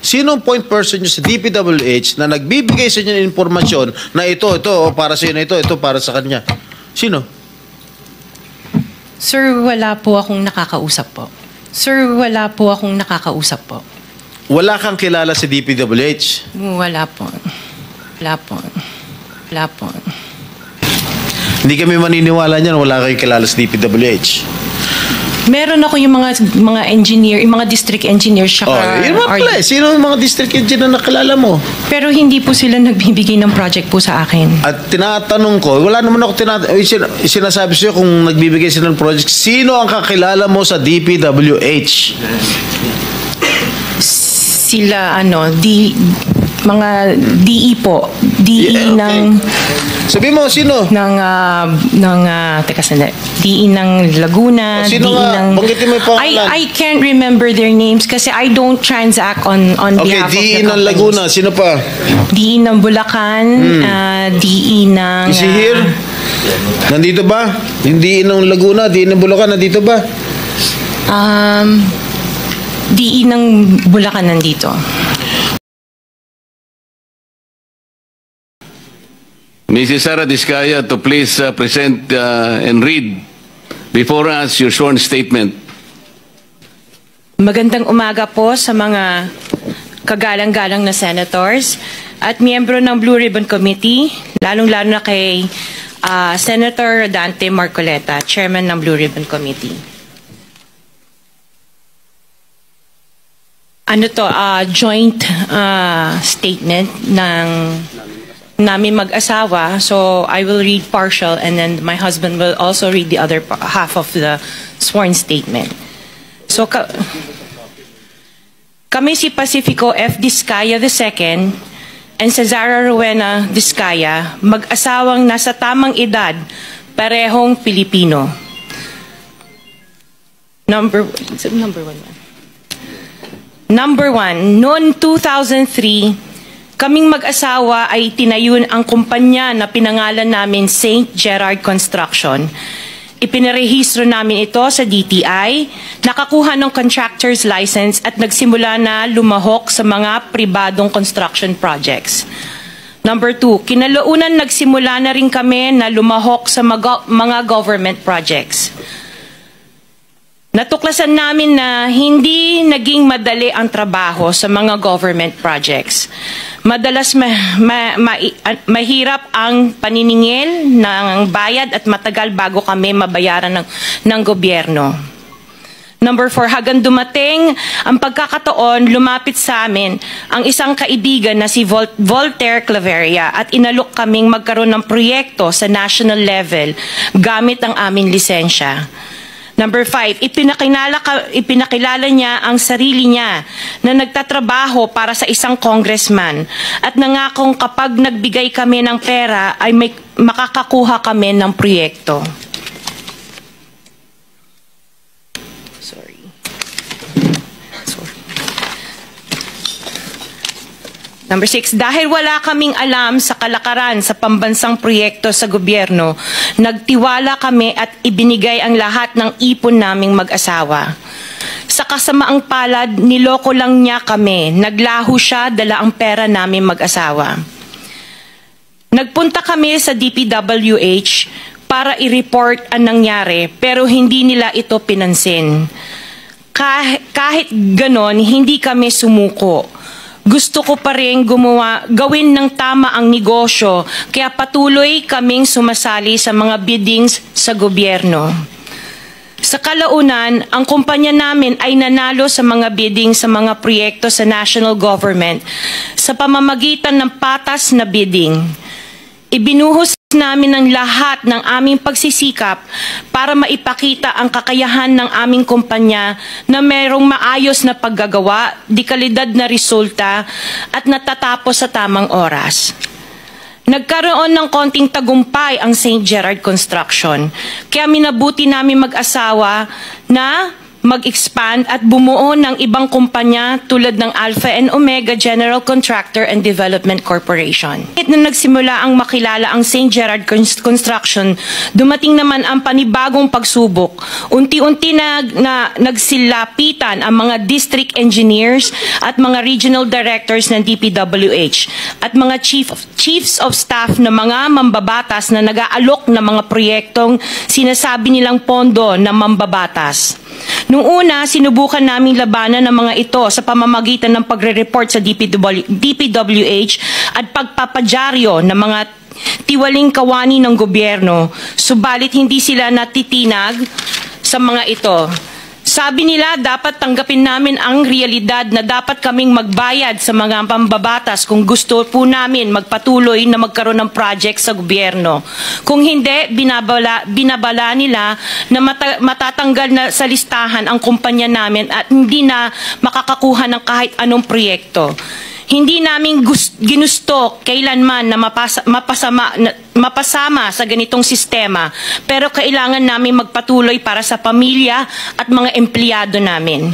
Sino ang point person nyo sa DPWH na nagbibigay sa inyo ng informasyon na ito, para sa inyo, ito para sa kanya? Sino? Sir, wala po akong nakakausap po. Sir, wala po akong nakakausap po. Wala kang kilala sa DPWH? Wala po. Wala po. Wala po. Hindi kami maniniwala niyan, wala kayong kilala sa DPWH. Meron ako yung mga engineer, yung mga district engineers siya. Yun mga pala. Sino yung mga district engineer na nakilala mo? Pero hindi po sila nagbibigay ng project po sa akin. At tinatanong ko, wala naman ako sinasabi sa'yo kung nagbibigay sila ng project. Sino ang kakilala mo sa DPWH? Sila, mga DE po. DE ng... Sabi mo, sino? Teka sandali. DE ng Laguna, sino DE ng... Banggitin mo yung pangalan. I can't remember their names kasi I don't transact on behalf of the DE companies. ng Laguna, sino pa? DE ng Bulacan, DE ng... Is he here? Nandito ba? Yung DE ng Laguna, DE ng Bulacan, nandito ba? DE ng Bulacan nandito. Mrs. Sara Diskaya, to please present and read before us your sworn statement. Magandang umaga po sa mga kagalang-galang na senators at miyembro ng Blue Ribbon Committee, lalong-lalo na kay Senator Dante Marcoleta, Chairman ng Blue Ribbon Committee. Joint statement ng namin mag-asawa, so I will read partial and then my husband will also read the other half of the sworn statement. So kami si Pacifico F. Diskaya II and Cesara Rowena Diskaya, mag-asawang nasa tamang edad, parehong Pilipino. Number one, noong 2003, kaming mag-asawa ay tinayun ang kumpanya na pinangalan namin St. Gerard Construction. Ipinarehistro namin ito sa DTI, nakakuha ng contractor's license at nagsimula na lumahok sa mga pribadong construction projects. Number 2, kinalaunan nagsimula na rin kami na lumahok sa mga government projects. Natuklasan namin na hindi naging madali ang trabaho sa mga government projects. Madalas mahirap ang paniningil ng bayad at matagal bago kami mabayaran ng gobyerno. Number 4, hanggang dumating ang pagkakataon, lumapit sa amin ang isang kaibigan na si Voltaire Claveria at inalok kaming magkaroon ng proyekto sa national level gamit ang aming lisensya. Number 5, ipinakilala niya ang sarili niya na nagtatrabaho para sa isang congressman at nangakong kapag nagbigay kami ng pera ay makakakuha kami ng proyekto. Number 6, dahil wala kaming alam sa kalakaran sa pambansang proyekto sa gobyerno, nagtiwala kami at ibinigay ang lahat ng ipon naming mag-asawa. Sa kasamaang palad, niloko lang niya kami. Naglaho siya, dala ang pera namin mag-asawa. Nagpunta kami sa DPWH para i-report ang nangyari, pero hindi nila ito pinansin. Kahit ganon, hindi kami sumuko. Gusto ko pa rin gawin ng tama ang negosyo, kaya patuloy kaming sumasali sa mga biddings sa gobyerno. Sa kalaunan, ang kumpanya namin ay nanalo sa mga bidding sa mga proyekto sa national government sa pamamagitan ng patas na bidding. Ibinuhos namin ang lahat ng aming pagsisikap para maipakita ang kakayahan ng aming kumpanya na mayroong maayos na paggagawa, dekalidad na resulta at natatapos sa tamang oras. Nagkaroon ng konting tagumpay ang St. Gerard Construction, kaya minabuti namin mag-asawa na mag-expand at bumuo ng ibang kumpanya tulad ng Alpha and Omega General Contractor and Development Corporation. Na nagsimula ang makilala ang St. Gerard Construction, dumating naman ang panibagong pagsubok. Unti-unti nagsilapitan ang mga district engineers at mga regional directors ng DPWH at mga chiefs of staff na mga mambabatas na nag-aalok ng mga proyektong sinasabi nilang pondo na mambabatas. Noong una, sinubukan naming labanan ng mga ito sa pamamagitan ng pagre-report sa DPWH at pagpapadyaryo ng mga tiwaling kawani ng gobyerno, subalit hindi sila natitinag sa mga ito. Sabi nila, dapat tanggapin namin ang realidad na dapat kaming magbayad sa mga pambabatas kung gusto po namin magpatuloy na magkaroon ng project sa gobyerno. Kung hindi, binabala nila na matatanggal na sa listahan ang kumpanya namin at hindi na makakakuha ng kahit anong proyekto. Hindi namin ginusto kailanman na mapasama sa ganitong sistema, pero kailangan namin magpatuloy para sa pamilya at mga empleyado namin.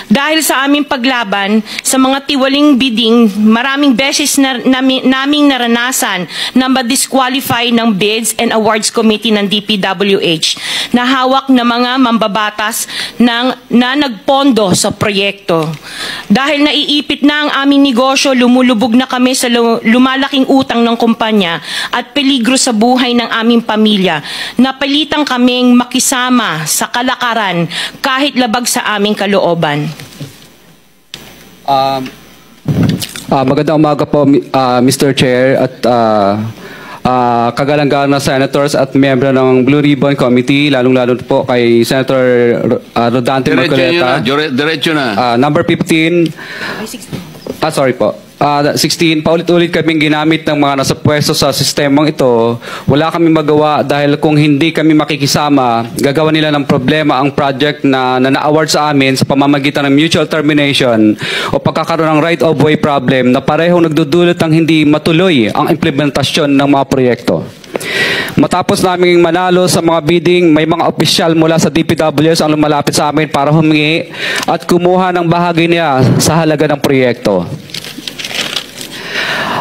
Dahil sa aming paglaban sa mga tiwaling bidding, maraming beses naming naranasan na ma-disqualify ng Bids and Awards Committee ng DPWH na hawak na mga mambabatas na nagpondo sa proyekto. Dahil naiipit na ang aming negosyo, lumulubog na kami sa lumalaking utang ng kumpanya at peligro sa buhay ng aming pamilya. Napilitan kaming makisama sa kalakaran kahit labag sa aming kalooban. Magandang umaga po, Mr. Chair at kagalang-galang na senators at miyembro ng Blue Ribbon Committee, lalong-lalo po kay Senator Rodante Marcoleta. Diretso na. Number 15. Sorry po. 16, paulit-ulit kaming ginamit ng mga nasa pwesto sa sistemang ito. Wala kami magawa dahil kung hindi kami makikisama, gagawa nila ng problema ang project na na-award sa amin sa pamamagitan ng mutual termination o pagkakaroon ng right-of-way problem na parehong nagdudulot ng hindi matuloy ang implementasyon ng mga proyekto. Matapos naming manalo sa mga bidding, may mga opisyal mula sa DPWS ang lumalapit sa amin para humingi at kumuha ng bahagi niya sa halaga ng proyekto.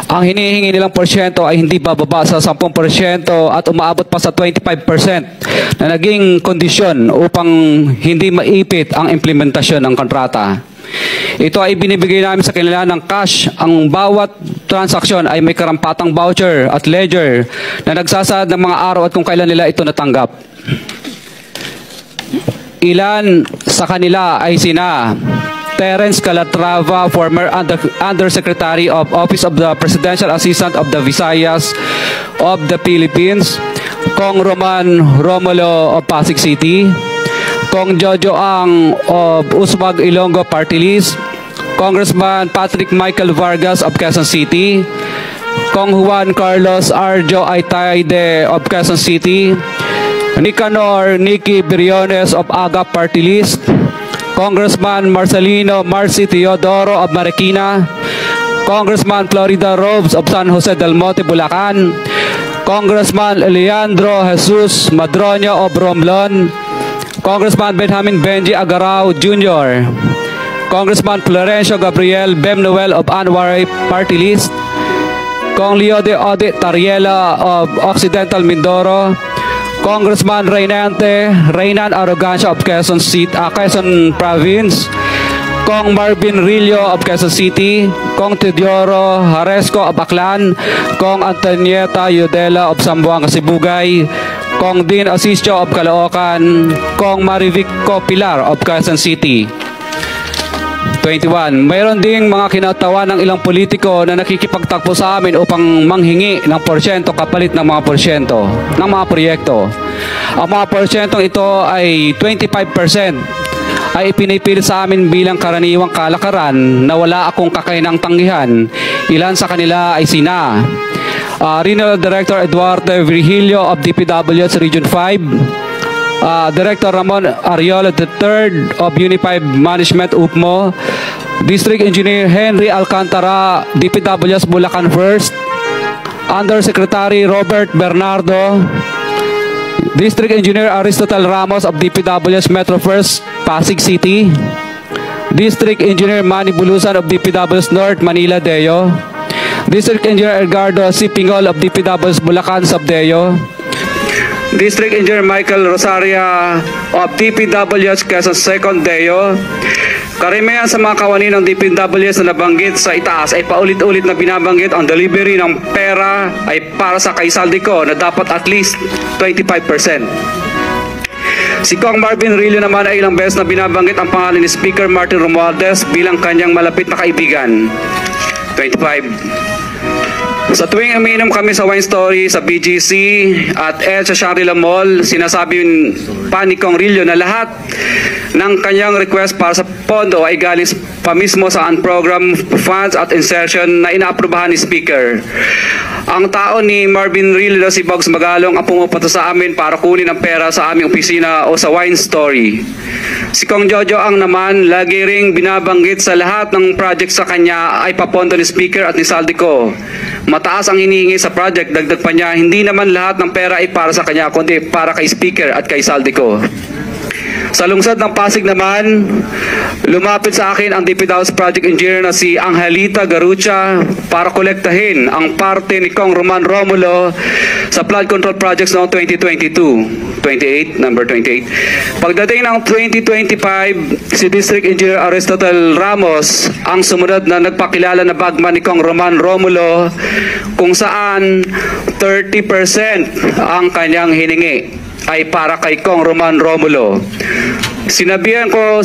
Ang hinihingi nilang porsyento ay hindi bababa sa 10% at umaabot pa sa 25% na naging kondisyon upang hindi maipit ang implementasyon ng kontrata. Ito ay binibigay namin sa kanila ng cash. Ang bawat transaksyon ay may karampatang voucher at ledger na nagsasaad ng mga araw at kung kailan nila ito natanggap. Ilan sa kanila ay sina Terence Calatrava, former Undersecretary of Office of the Presidential Assistant of the Visayas of the Philippines, Kong Roman Romulo of Pasig City, Kong Jojo Ang of Uswag Ilonggo Party List, Congressman Patrick Michael Vargas of Quezon City, Kong Juan Carlos Arjo Aitaide of Quezon City, Nicanor Nicky Briones of Aga Party List, Congressman Marcelino Marcy Teodoro of Marikina, Congressman Florida Robes of San Jose del Monte, Bulacan, Congressman Leandro Jesus Madroño of Romblon, Congressman Benjamin Benji Agarao Jr., Congressman Florencio Gabriel Bemnoel of Anwar Party List, Kong Leo de Ode Tariela of Occidental Mindoro, Congressman Reynan Arrogancia of Quezon Province, Kong Marvin Rillo of Quezon City, Kong Teodoro Haresco of Aklan, Kong Antonieta Yudela of Zamboanga, Sibugay, Kong Dean Asisio of Caloocan, Kong Marivico Pilar of Quezon City. 21. Mayroon ding mga kinatawa ng ilang politiko na nakikipagtakbo sa amin upang manghingi ng porsyento kapalit ng mga porsyento ng mga proyekto. Ang mga porsyentong ito ay 25% ay ipinipilit sa amin bilang karaniwang kalakaran na wala akong kakainang tanggihan. Ilan sa kanila ay sina Regional Director Eduardo Virgilio of DPWH Region 5, Director Ramon Ariola III of Unified Management UPMO, District Engineer Henry Alcantara, DPWS Bulacan First, Undersecretary Robert Bernardo, District Engineer Aristotle Ramos of DPWS Metro First, Pasig City. District Engineer Manny Bulusan of DPW's North Manila, Deo. District Engineer Edgardo C. Pingol of DPW's Bulacan, Subdeo. District Engineer Michael Rosaria of DPW's Quezon 2nd, Deo. Karamihan sa mga kawani ng DPWs na nabanggit sa itaas ay paulit-ulit na binabanggit ang delivery ng pera ay para sa kay Saldico na dapat at least 25%. Si Kong Marvin Rillo naman ay ilang beses na binabanggit ang pangalan ni Speaker Martin Romualdez bilang kanyang malapit na kaibigan. 25. Sa tuwing umiinom kami sa Wine Story, sa BGC at sa Shangri-La Mall, sinasabi pa ni Kong Rillo na lahat ng kanyang request para sa pondo ay galing pa mismo sa unprogrammed funds at insertion na inaaprubahan ni Speaker. Ang tao ni Marvin Rillo na si Bogs Magalong ang pumupunta sa amin para kunin ang pera sa aming opisina o sa Wine Story. Si Kong Jojo ang naman lagi ring binabanggit sa lahat ng project sa kanya ay papondo ni Speaker at ni Saldico. Mataas ang hinihingi sa project, dagdag pa niya, hindi naman lahat ng pera ay para sa kanya, kundi para kay Speaker at kay Saldico. Sa lungsod ng Pasig naman, lumapit sa akin ang DPW's project engineer na si Angelita Garucha para kolektahin ang parte ni Kong Roman Romulo sa flood control projects noong 2022. Number 28. Pagdating ng 2025, si District Engineer Aristotle Ramos ang sumunod na nagpakilala na bagman ni Kong Roman Romulo kung saan 30% ang kanyang hiningi ay para kay Kong Roman Romulo. Sinabihan ko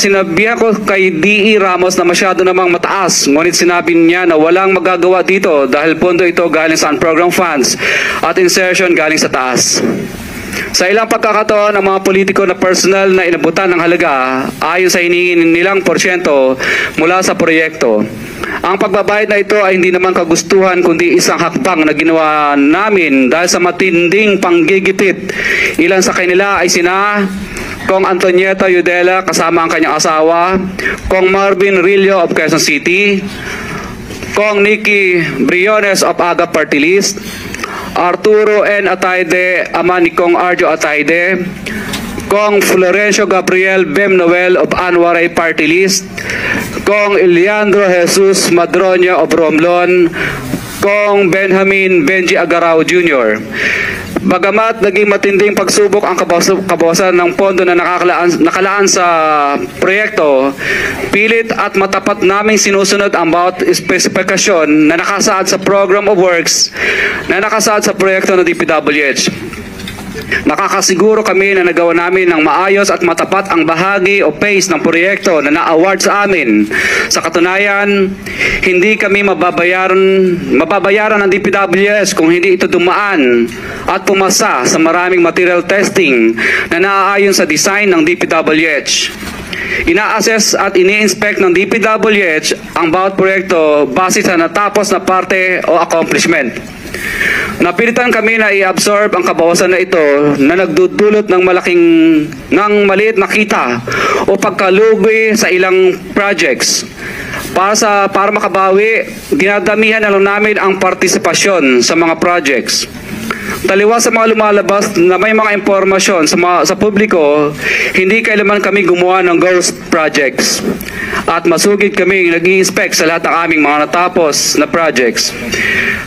kay D.E. Ramos na masyado namang mataas, ngunit sinabi niya na walang magagawa dito dahil pondo ito galing sa program funds at insertion galing sa taas. Sa ilang pagkakataon, ang mga politiko na personal na inabutan ng halaga ayon sa hiningin nilang porsyento mula sa proyekto. Ang pagbabayad na ito ay hindi naman kagustuhan kundi isang hakbang na ginawa namin dahil sa matinding panggigipit. Ilan sa kanila ay sina Kong Antonieta Yudela kasama ang kanyang asawa, Kong Marvin Rillo of Quezon City, Kong Nikki Briones of Aga Party List, Arturo N. Ataide, ama ni Kong Arjo Ataide, Kong Florencio Gabriel Bem Noel of Anwaray Party List, Kong Eliandro Jesus Madroña of Romblon, Kong Benjamin Benji Agarao Jr. Bagamat naging matinding pagsubok ang kabawasan ng pondo na nakalaan sa proyekto, pilit at matapat naming sinusunod ang bawat espesifikasyon na nakasaad sa Program of Works na nakasaad sa proyekto ng DPWH. Nakakasiguro kami na nagawa namin ng maayos at matapat ang bahagi o phase ng proyekto na na-award sa amin. Sa katunayan, hindi kami mababayaran ng DPWS kung hindi ito dumaan at pumasa sa maraming material testing na naaayon sa design ng DPWH. Ina-assess at ini-inspect ng DPWH ang bawat proyekto base sa natapos na parte o accomplishment. Napilitan kami na i-absorb ang kabawasan na ito na nagdudulot ng maliit na kita o pagkalugi sa ilang projects. Para makabawi, dinadamihan na lang namin ang partisipasyon sa mga projects. Taliwas sa mga lumalabas na may mga impormasyon sa publiko, hindi kailanman kami gumawa ng ghost projects. At masugid kami nag-i-inspect sa lahat ng aming mga natapos na projects.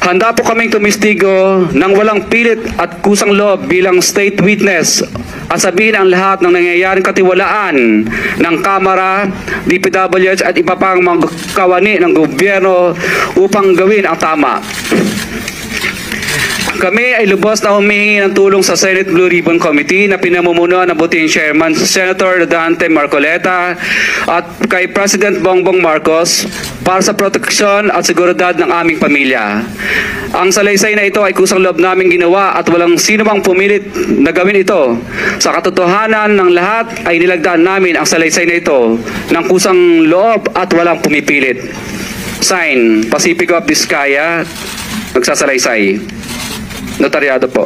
Handa po kaming tumistigo ng walang pilit at kusang loob bilang state witness at sabihin ang lahat ng nangyayaring katiwalaan ng Kamara, DPWH at iba pang mga kawani ng gobyerno upang gawin ang tama. Kami ay lubos na humihingi ng tulong sa Senate Blue Ribbon Committee na pinamumunuan ng buting Chairman Senator Dante Marcoleta at kay President Bongbong Marcos para sa proteksyon at seguridad ng aming pamilya. Ang salaysay na ito ay kusang loob namin ginawa at walang sino mang pumilit na gawin ito. Sa katotohanan ng lahat ay nilagdaan namin ang salaysay na ito ng kusang loob at walang pumipilit. Sign, Pacifico of Vizcaya, nagsasalaysay. Notaryado po.